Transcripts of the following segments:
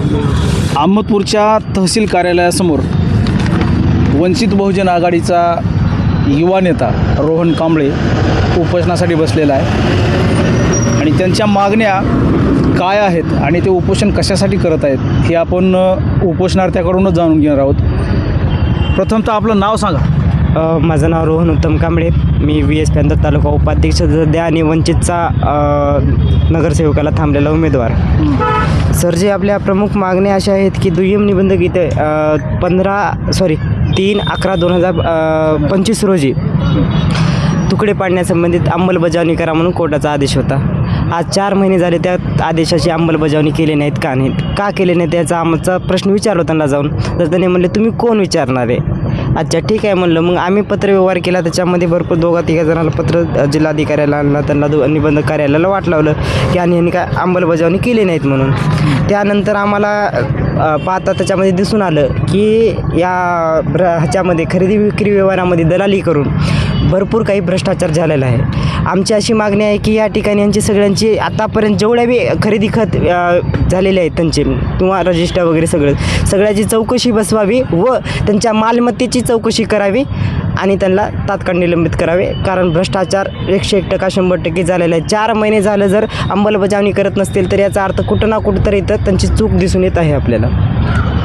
अहमदपूरच्या तहसील कार्यालयासमोर वंचित बहुजन आघाडीचा युवा नेता रोहन कांबळे उपोषणासाठी बसलेला आहे आणि त्यांच्या मागण्या काय आहेत आणि ते उपोषण कशासाठी करत आहेत हे आपण उपोषणार्थ्याकडूनच जाणून घेणार आहोत। प्रथमतः आपलं नाव सांगा। माझं नाव रोहन उत्तम कांबळे, मी VS पॅंथर तालुका उपाध्यक्ष सध्या आणि वंचितचा नगरसेवकाला थांबलेला उमेदवार। सर, जे आपल्या प्रमुख मागण्या अशा आहेत की दुय्यम निबंधक इथे 3/11/2025 रोजी तुकडे पाडण्यासंबंधित अंमलबजावणी करा म्हणून कोर्टाचा आदेश होता। आज 4 महिने झाले त्या आदेशाची अंमलबजावणी केली नाहीत, का केले नाही त्याचा आमचा प्रश्न विचारलो त्यांना जाऊन। तर त्याने म्हणले तुम्ही कोण विचारणार आहे? अच्छा ठीक आहे म्हणलं। मग आम्ही पत्रव्यवहार केला, त्याच्यामध्ये भरपूर 2-3 जणांना पत्र जिल्हाधिकाऱ्याला आणलं, त्यांना निबंधक कार्यालयाला वाट लावलं की यांनी काय अंमलबजावणी केली नाहीत म्हणून। त्यानंतर आम्हाला पाहता त्याच्यामध्ये दिसून आलं की ह्याच्यामध्ये खरेदी विक्री व्यवहारामध्ये दलाली करून भरपूर काही भ्रष्टाचार झालेला आहे। आमची अशी मागणी आहे की या ठिकाणी यांची सगळ्यांची आतापर्यंत जेवढ्या बी खरेदी खत झालेले आहेत त्यांचे किंवा रजिस्टर वगैरे सगळ्याची चौकशी बसवावी व त्यांच्या मालमत्तेची चौकशी करावी आणि त्यांना तात्काळ निलंबित करावे, कारण भ्रष्टाचार 101% 100% झालेला आहे। 4 महिने झालं जर अंमलबजावणी करत नसतील तर याचा अर्थ कुठं ना कुठंतरी इथं त्यांची चूक दिसून येत आहे आपल्याला।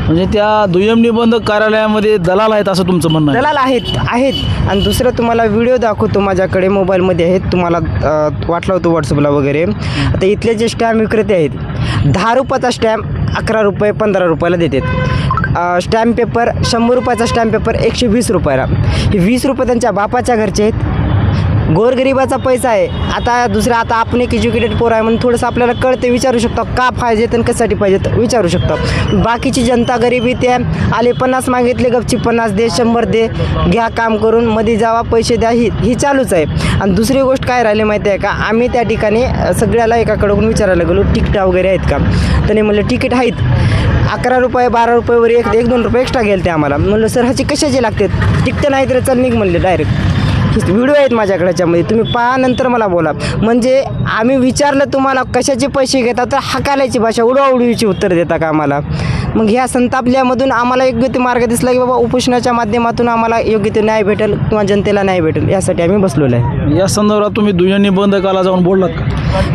म्हणजे त्या दुय्यम निबंधक कार्यालयामध्ये दलाल आहेत असं तुमचं म्हणणं आहे? दलाल आहेत आणि दुसरं तुम्हाला व्हिडिओ दाखवतो, माझ्याकडे मोबाईलमध्ये आहेत, तुम्हाला वाटला होतो व्हॉट्सअपला वगैरे। आता इथले जे स्टॅम्प विक्रेते आहेत 10 रुपयाचा स्टॅम्प 11 रुपये 15 रुपयाला देतात। स्टॅम्प पेपर 100 रुपयाचा स्टॅम्प पेपर 120 रुपयाला। हे 20 रुपये त्यांच्या बापाच्या घरचे आहेत, गोरगरिबाचा पैसा आहे। आता आपण एक एज्युकेटेड पोर आहे म्हणून थोडंसं आपल्याला कळते, विचारू शकतो का पाहिजेत आणि कशासाठी पाहिजेत विचारू शकतो। बाकीची जनता गरिबी ते आले 50 मागितले गपची 50 दे 100 दे, घ्या काम करून मध्ये जावा पैसे द्या, ही चालूच आहे। आणि दुसरी गोष्ट काय राहिली माहिती आहे का, आम्ही त्या ठिकाणी सगळ्याला एकाकडून विचारायला गेलो तिकीट वगैरे आहेत का, त्याने म्हणलं तिकीट आहेत। 11 रुपये 12 रुपयेवर 1-2 रुपये एक्स्ट्रा गेले ते आम्हाला। म्हणलं सर ह्याची कशाचे लागतात, तिकीट नाही तर चल निघ म्हणले डायरेक्ट। व्हिडिओ आहेत माझ्याकडे, त्याच्यामध्ये तुम्ही पहा नंतर मला बोला। म्हणजे आम्ही विचारलं तुम्हाला कशाचे पैसे घेता तर हकालायची भाषा उडवाउडवीची उत्तर देता का आम्हाला। मग ह्या संतापल्यामधून आम्हाला योग्य ते मार्ग दिसला की बाबा उपोषणाच्या माध्यमातून आम्हाला योग्य ते न्याय भेटेल किंवा जनतेला न्याय भेटेल, यासाठी आम्ही बसलेलो आहे। या संदर्भात तुम्ही दुय्यम निबंधकाला जाऊन बोललात का?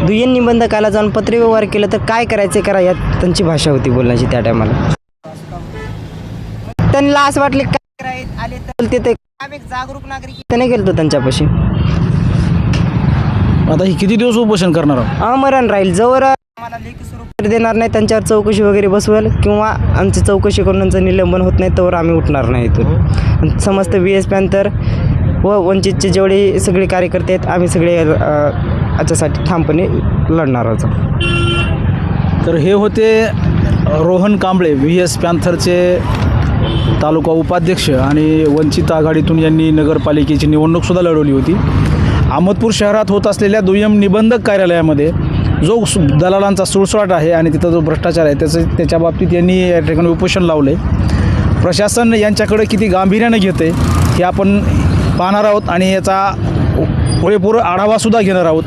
दुय्यम निबंधकाला जाऊन पत्रव्यवहार केलं तर काय करायचं करा, यात त्यांची भाषा होती बोलण्याची त्या टायमाला। त्यांना असं वाटले काय आले तर ते एक जागरूक नागरिक त्याने गेलतो त्यांच्यापाशी। आता ही किती दिवस उपोषण करणार आहोत? आमरण राहील जोवर आम्हाला लेखी स्वरूप देणार नाही, त्यांच्यावर चौकशी वगैरे बसवेल किंवा आमची चौकशी करून त्यांचं निलंबन होत नाही तोवर आम्ही उठणार नाही इथून। समस्त VS पॅंथर व वंचितचे जेवढे सगळे कार्यकर्ते आहेत आम्ही सगळे याच्यासाठी ठामपणे लढणार आहोत। तर हे होते रोहन कांबळे, VS पॅंथरचे तालुका उपाध्यक्ष आणि वंचित आघाडीतून यांनी नगरपालिकेची निवडणूकसुद्धा लढवली होती। अहमदपूर शहरात होत असलेल्या दुय्यम निबंधक कार्यालयामध्ये जो दलालांचा सुळसुळाट आहे आणि तिथं जो भ्रष्टाचार आहे त्याच्या बाबतीत यांनी या ठिकाणी उपोषण लावले। प्रशासन यांच्याकडे किती गांभीर्याने घेते हे आपण पाहणार आहोत आणि याचा पुरेपूर आढावासुद्धा घेणार आहोत।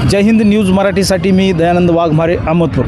जय हिंद न्यूज मराठीसाठी मी दयानंद वाघमारे, अहमदपूर।